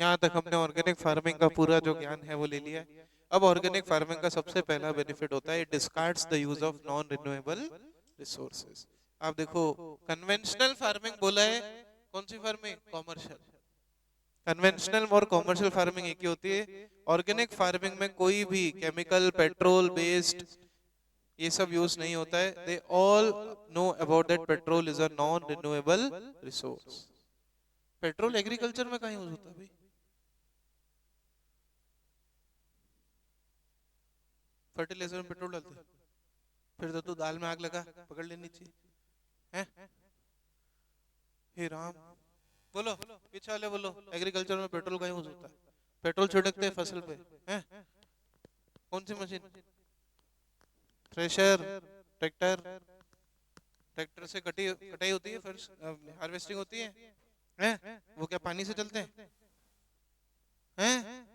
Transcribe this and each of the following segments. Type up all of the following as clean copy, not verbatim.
यहाँ तक हमने ऑर्गेनिक फार्मिंग का पूरा जो ज्ञान है वो ले लिया है। अब ऑर्गेनिक फार्मिंग का सबसे पहला बेनिफिट होता है, it discards the use of non renewable resources. आप देखो, कन्वेंशनल फार्मिंग बोला है, कौन सी फार्मिंग? कॉमर्शियल। कन्वेंशनल और कॉमर्शियल फार्मिंग एक ही होती है। ऑर्गेनिक फार्मिंग में कोई भी केमिकल, पेट्रोल बेस्ड ये सब यूज नहीं होता है। They all know about that petrol is a non renewable resource. Petrol agriculture में कहाँ यूज होता है भाई? फर्टिलाइजर में पेट्रोल डालते हैं? फिर तो तू दाल में आग लगा, पकड़ लेनी चाहिए। हैं? हे राम, बोलो पीछे वाले बोलो, एग्रीकल्चर में पेट्रोल का यूज होता है? पेट्रोल छिड़कते हैं फसल पे? हैं? कौन सी मशीन? Thresher, tractor? ट्रैक्टर से कटाई होती है, फिर हार्वेस्टिंग होती है? हैं? वो क्या पानी से चलते हैं? हैं?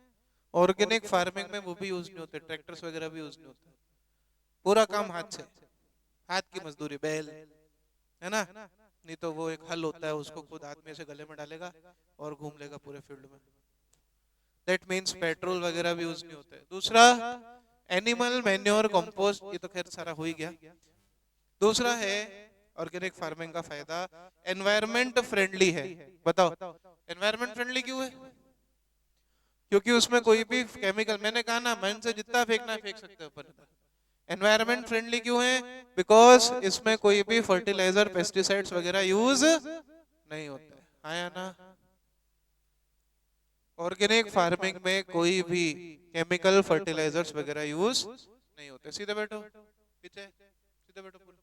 ऑर्गेनिक फार्मिंग में वो भी यूज नहीं होते, ट्रैक्टर्स वगैरह भी यूज नहीं होते। पूरा काम हाथ से, हाथ की मजदूरी, बैल, है ना? नहीं तो वो एक हल होता है, उसको खुद आदमी से गले में डालेगा और घूम लेगा पूरे फील्ड में। दैट मीन्स पेट्रोल वगैरह भी यूज नहीं होते। दूसरा, एनिमल मैन्योर कंपोस्ट, ये तो खैर सारा हो ही गया। दूसरा है ऑर्गेनिक फार्मिंग का फायदा, एनवायरमेंट फ्रेंडली है। बताओ एनवायरमेंट फ्रेंडली क्यों है? क्योंकि उसमें कोई भी केमिकल, मैंने कहा ना, मन से जितना फेंकना है फेंक सकते हो ऊपर। एनवायरमेंट फ्रेंडली क्यों है? बिकॉज इसमें कोई भी फर्टिलाइजर, पेस्टिसाइड्स वगैरह यूज नहीं होते। आया ना? ऑर्गेनिक फार्मिंग में कोई भी केमिकल, फर्टिलाइजर्स वगैरह यूज नहीं होते। सीधे बैठो, पीछे सीधे बैठो पूरे।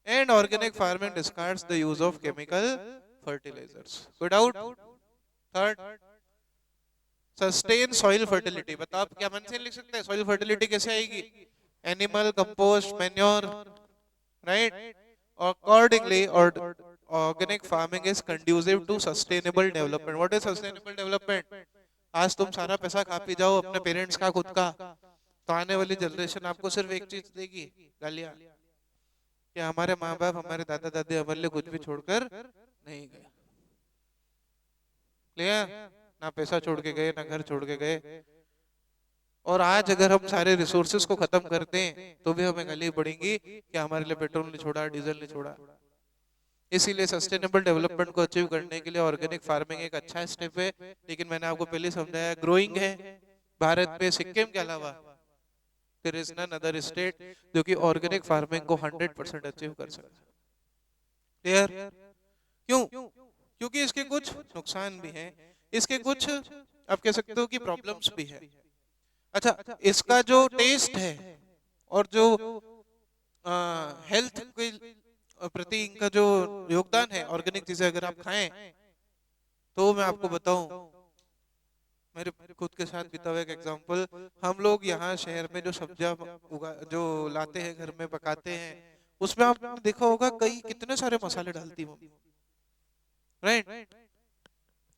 And organic farming discards the use of chemical fertilisers. कोई doubt? Third, sustain soil fertility. बताओ आप क्या मन से लिख सकते हैं? सॉइल फर्टिलिटी कैसे आएगी? Animal compost, manure, right? Accordingly और organic farming is conducive to sustainable development. What is sustainable development? आज तुम सारा पैसा खा पी जाओ अपने पेरेंट्स का, खुद का, तो आने वाली जनरेशन आपको सिर्फ एक चीज देगी, गालियां। कि हमारे माँ बाप, हमारे दादा दादी हमारे लिए कुछ भी छोड़कर नहीं गए। क्लियर? ना पैसा छोड़ के गए, ना घर छोड़ के गए। और आज अगर हम सारे रिसोर्सेज को खत्म कर दें तो भी हमें गाली पड़ेंगी कि हमारे लिए पेट्रोल नहीं छोड़ा, डीजल नहीं छोड़ा। इसीलिए सस्टेनेबल डेवलपमेंट को अचीव करने के लिए ऑर्गेनिक फार्मिंग एक अच्छा स्टेप है। लेकिन मैंने आपको पहले समझाया, ग्रोइंग है। भारत में सिक्किम के अलावा there is none other state जो कि ऑर्गेनिक फार्मिंग को 100% अचीव कर सकता है। क्लियर? क्यों? क्योंकि इसके कुछ नुकसान भी हैं, इसके कुछ आप कह सकते हो कि प्रॉब्लम्स भी है। अच्छा, इसका जो टेस्ट है और जो हेल्थ के प्रति इनका जो योगदान है, ऑर्गेनिक चीजें अगर आप खाएं, तो मैं आपको बताऊं, मेरे खुद के साथ बीता हुआ एक एग्जांपल। हम लोग यहाँ शहर में जो सब्जियां उगा, जो लाते हैं, घर में पकाते हैं, उसमें आपने देखा होगा कई कितने सारे मसाले डालती मम्मी, राइट?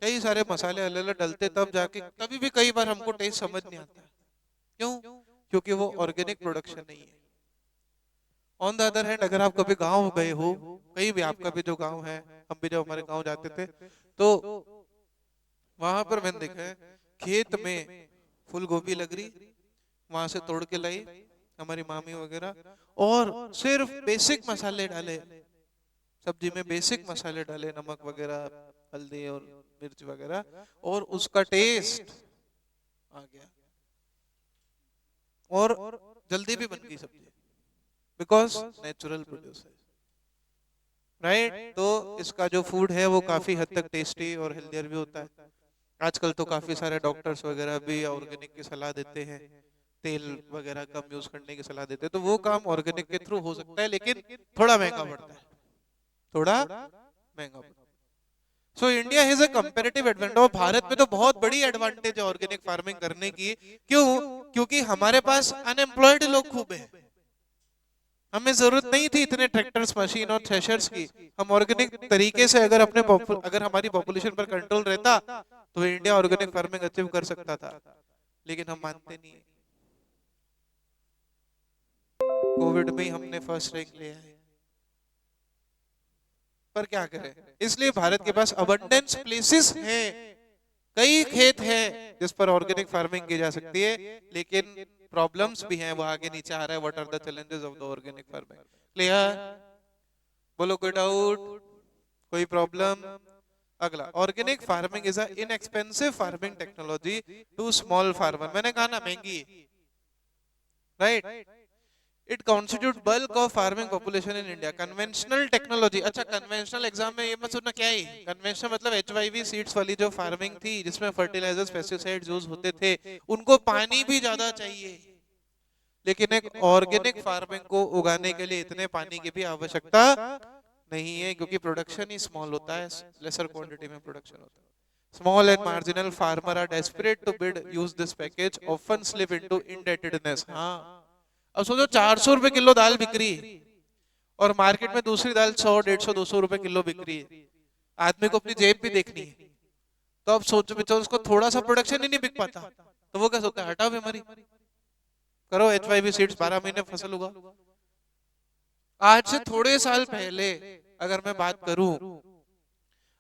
कई सारे मसाले अलग अलग डलते, तब जाके, तभी भी कई बार हमको टेस्ट समझ नहीं आता। क्यों? क्योंकि वो ऑर्गेनिक प्रोडक्शन नहीं है। ऑन द अदर हैंड, अगर आप कभी गांव गए हो, कहीं भी आपका भी जो गांव है, हम भी जब हमारे गांव जाते थे, तो वहां पर मैंने देखा है खेत में फूल गोभी लग रही, वहां से तोड़ के लाई हमारी मामी वगैरह, और सिर्फ बेसिक मसाले डाले सब्जी में, बेसिक मसाले डाले, नमक वगैरह, हल्दी और मिर्च वगैरह, और उसका टेस्ट आ गया और जल्दी भी बन गई सब्जी, बिकॉज नेचुरल प्रोड्यूस है, राइट? तो इसका जो फूड है वो काफी हद तक टेस्टी और हेल्दियर भी होता है। आजकल तो काफी सारे डॉक्टर्स वगैरह भी ऑर्गेनिक की सलाह देते हैं, तेल वगैरह कम यूज करने की सलाह देते हैं, तो वो काम ऑर्गेनिक के थ्रू हो सकता है, लेकिन थोड़ा महंगा पड़ता है, थोड़ा महंगा पड़ता है। So India has a comparative advantage, और भारत में तो बहुत बड़ी एडवांटेज है ऑर्गेनिक फार्मिंग करने की। क्यों? क्योंकि हमारे पास अनएम्प्लॉयड लोग खूब है। हमें जरूरत नहीं थी इतने ट्रैक्टर्स, मशीन और थ्रेशर्स की। हम ऑर्गेनिक तरीके से अगर अगर हमारी पॉपुलेशन पर कंट्रोल रहता, तो इंडिया ऑर्गेनिक फार्मिंग अचीव कर सकता था। लेकिन हम मानते नहीं है। कोविड में ही हमने फर्स्ट रैंक लिया है, पर क्या करें? इसलिए भारत के पास अबंडेंस प्लेसेस हैं कई खेत हैं जिस पर ऑर्गेनिक फार्मिंग की जा सकती है, लेकिन प्रॉब्लम्स भी हैं, वो आगे नीचे आ रहा है, what are the challenges of the organic farming. Clear? बोलो कोई डाउट, कोई प्रॉब्लम? अगला, organic farming is a inexpensive farming technology to small farmer. मैंने कहा ना महंगी है, right? It constitute bulk of farming population in India. Conventional technology, अच्छा कन्वेंशनल एग्जाम में ये मत सुनना क्या है कन्वेंशनल, मतलब एचवाईवी सीड्स वाली जो फार्मिंग थी जिसमें फर्टिलाइजर्स पेस्टिसाइड्स यूज होते थे, उनको पानी भी ज्यादा चाहिए, लेकिन एक ऑर्गेनिक फार्मिंग को उगाने के लिए इतने पानी की भी आवश्यकता नहीं है, क्योंकि प्रोडक्शन ही स्मॉल होता है, लेसर क्वांटिटी में प्रोडक्शन होता है। Small and marginal farmer are desperate to bid use this package, often slip into indebtedness। हाँ, अब सोचो 400 रुपए किलो दाल बिक रही है और मार्केट में दूसरी दाल 100, 150, 200 रुपए किलो बिक रही है। आदमी को अपनी जेब भी देखनी है, तो अब सोचो बच्चों, उसको थोड़ा सा प्रोडक्शन ही नहीं बिक पाता, तो वो क्या सोचता है, हटाओ बीमारी, करो एचवाईवी सीड्स, 12 महीने फसल उगा। आज से थोड़े साल पहले अगर मैं बात करूं,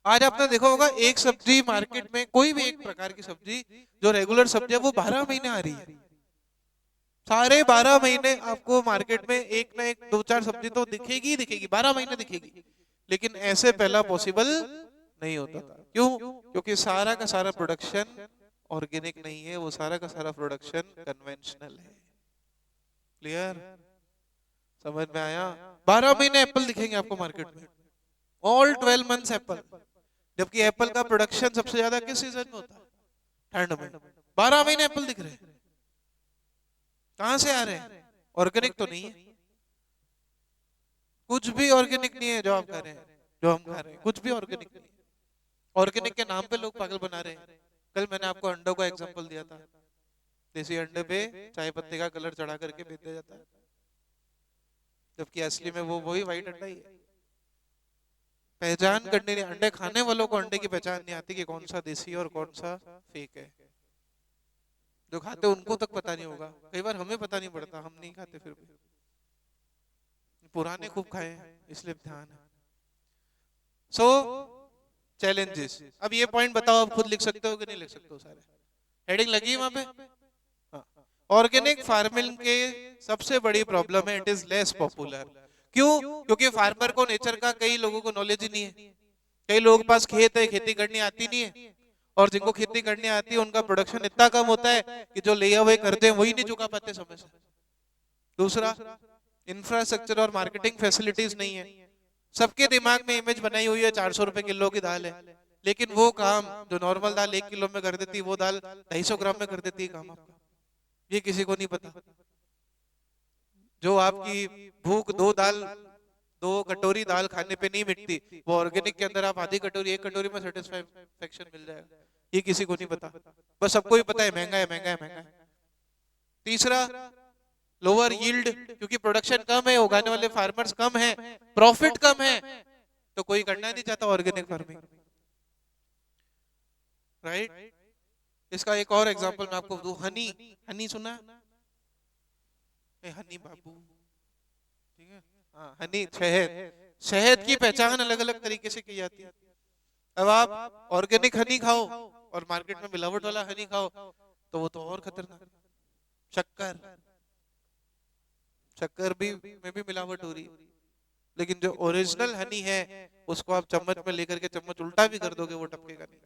आज आपने देखा होगा एक सब्जी मार्केट में, कोई भी एक प्रकार की सब्जी जो रेगुलर सब्जी है, वो 12 महीने आ रही है। सारे 12 महीने आपको मार्केट में एक ना एक दो चार सब्जी तो दिखेगी ही दिखेगी, 12 महीने दिखेगी। लेकिन ऐसे पहला पॉसिबल नहीं होता था। क्यों? क्योंकि सारा का सारा प्रोडक्शन ऑर्गेनिक नहीं है, वो सारा का सारा प्रोडक्शन कन्वेंशनल है। क्लियर? समझ में आया? 12 महीने एप्पल दिखेंगे आपको मार्केट में, ऑल 12 मंथ्स एप्पल, जबकि एप्पल का प्रोडक्शन सबसे ज्यादा किस सीजन में होता है? ठंड में। 12 महीने एप्पल दिख रहे हैं, कहां से आ रहे हैं? ऑर्गेनिक तो नहीं है, कुछ भी ऑर्गेनिक नहीं है जो आप खा रहे हैं, जो हम खा रहे हैं कुछ भी ऑर्गेनिक नहीं है। ऑर्गेनिक के नाम पे लोग पागल बना रहे हैं। कल मैंने आपको अंडों का एग्जांपल दिया था, देसी अंडे पे चाय पत्ती का कलर चढ़ा करके बेच दिया जाता है, जबकि असली में वो वही व्हाइट अंडा ही है। पहचान करने नहीं, अंडे खाने वालों को अंडे की पहचान नहीं आती कि कौन सा देसी और कौन सा फेक है। जो खाते उनको तक पता नहीं होगा, कई बार हमें पता नहीं पड़ता, हम नहीं खाते फिर भी, पुराने खूब खाए हैं इसलिए ध्यान है। सो चैलेंजेस, अब ये पॉइंट बताओ, आप खुद लिख सकते हो कि नहीं लिख सकते हो? सारे हेडिंग लगी है वहां पे। ऑर्गेनिक फार्मिंग के सबसे बड़ी प्रॉब्लम है, इट इज लेस पॉपुलर। क्यों? क्योंकि फार्मर को नेचर का, कई लोगों को नॉलेज ही नहीं है, कई लोगों के पास खेत है, खेती करनी आती नहीं है, और जिनको खेती करनी आती है उनका प्रोडक्शन इतना कम होता है कि जो ले हुए करते हैं वही नहीं चुका पाते समय से। दूसरा, इंफ्रास्ट्रक्चर और मार्केटिंग फैसिलिटीज नहीं है। सबके दिमाग में इमेज बनाई हुई है 400 रुपए किलो की दाल है, लेकिन वो काम जो नॉर्मल दाल 1 किलो में कर देती है, वो दाल 250 ग्राम में कर देती है काम आपका, ये किसी को नहीं पता। जो आपकी भूख दो कटोरी दाल खाने पे नहीं मिटती, वो ऑर्गेनिक के अंदर आप आधी कटोरी, 1 कटोरी में सेटिस्फैक्शन मिल जाएगा, ये किसी को नहीं पता। बस सबको ही पता है महंगा है, महंगा है, महंगा है। तीसरा, लोअर यील्ड, क्योंकि प्रोडक्शन कम है, उगाने वाले फार्मर्स कम है, प्रॉफिट कम है, तो कोई करना नहीं चाहता ऑर्गेनिक फार्मिंग, राइट? इसका एक और एग्जांपल मैं आपको दूं, हनी। हनी सुना? हनी बाबू, ठीक है, हाँ, हनी, शहद। शहद की पहचान अलग अलग तरीके से की जाती है। अब आप ऑर्गेनिक हनी खाओ और मार्केट में मिलावट वाला हनी खाओ, तो वो तो और खतरनाक। शक्कर, शक्कर भी में भी मिलावट हो रही है, लेकिन जो ओरिजिनल हनी है उसको आप चम्मच में लेकर के चम्मच उल्टा भी कर दोगे वो टपकेगा नहीं।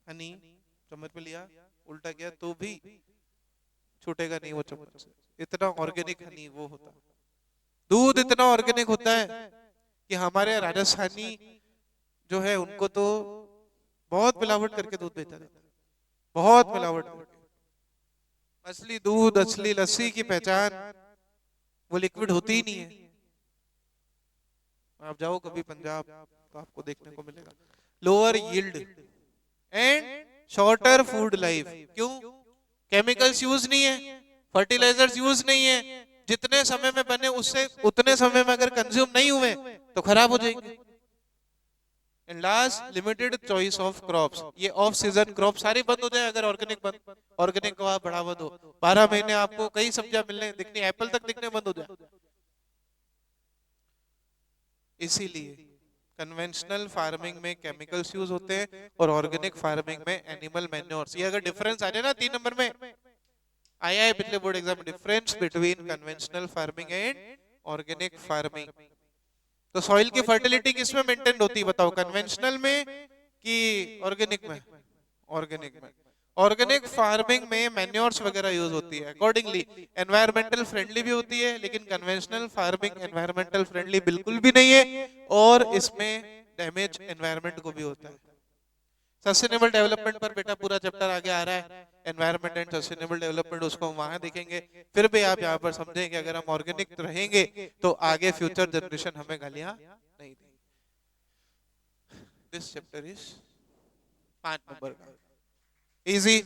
हनी चम्मच में लिया, उल्टा किया तो भी छूटेगा नहीं वो चम्मच से, इतना ऑर्गेनिक हनी वो होता है। दूध इतना ऑर्गेनिक होता है कि हमारे राजस्थानी जो है उनको तो बहुत मिलावट करके दूध बेचा जाता है, बहुत मिलावट करके। असली दूध, असली लस्सी की पहचान वो लिक्विड होती ही नहीं है। आप जाओ कभी पंजाब तो आपको देखने को मिलेगा। Lower yield and shorter food life. क्यों? केमिकल्स यूज नहीं है, फर्टिलाइजर्स यूज नहीं है, जितने समय में बने उससे उतने समय में अगर कंज्यूम नहीं हुए तो खराब हो जाएंगे। And last, limited choice of crops, ये ऑफ सीजन क्रॉप सारी बंद हो जाए अगर ऑर्गेनिक को आप बढ़ावा दो। 12 महीने आपको कई सब्जियां मिलने दिखनी, एप्पल तक दिखने बंद हो जाए। इसीलिए कन्वेंशनल फार्मिंग में केमिकल्स यूज होते हैं और ऑर्गेनिक फार्मिंग में एनिमल मैन्योर्स। ये अगर डिफरेंस आ जाए ना 3 नंबर में, आया है पिछले बोर्ड एग्जाम में, difference between conventional farming and organic farming. तो सॉइल की फर्टिलिटी किसमें मेंटेन होती है बताओ, कन्वेंशनल में कि ऑर्गेनिक में? ऑर्गेनिक में। ऑर्गेनिक फार्मिंग में मैन्योर्स वगैरह यूज होती है, अकॉर्डिंगली एनवायरमेंटल फ्रेंडली भी होती है, लेकिन कन्वेंशनल फार्मिंग एनवायरमेंटल फ्रेंडली बिल्कुल भी नहीं है और इसमें डैमेज एनवायरमेंट को भी होता है। सस्टेनेबल डेवलपमेंट पर बेटा पूरा चैप्टर आगे आ रहा है, एनवायरमेंट एंड सस्टेनेबल डेवलपमेंट, उसको हम वहां देखेंगे। फिर भी आप यहाँ पर समझें कि अगर हम ऑर्गेनिक रहेंगे तो आगे फ्यूचर जनरेशन हमें गालियां नहीं देगी। दिस चैप्टर इज 5 नंबर का, इजी।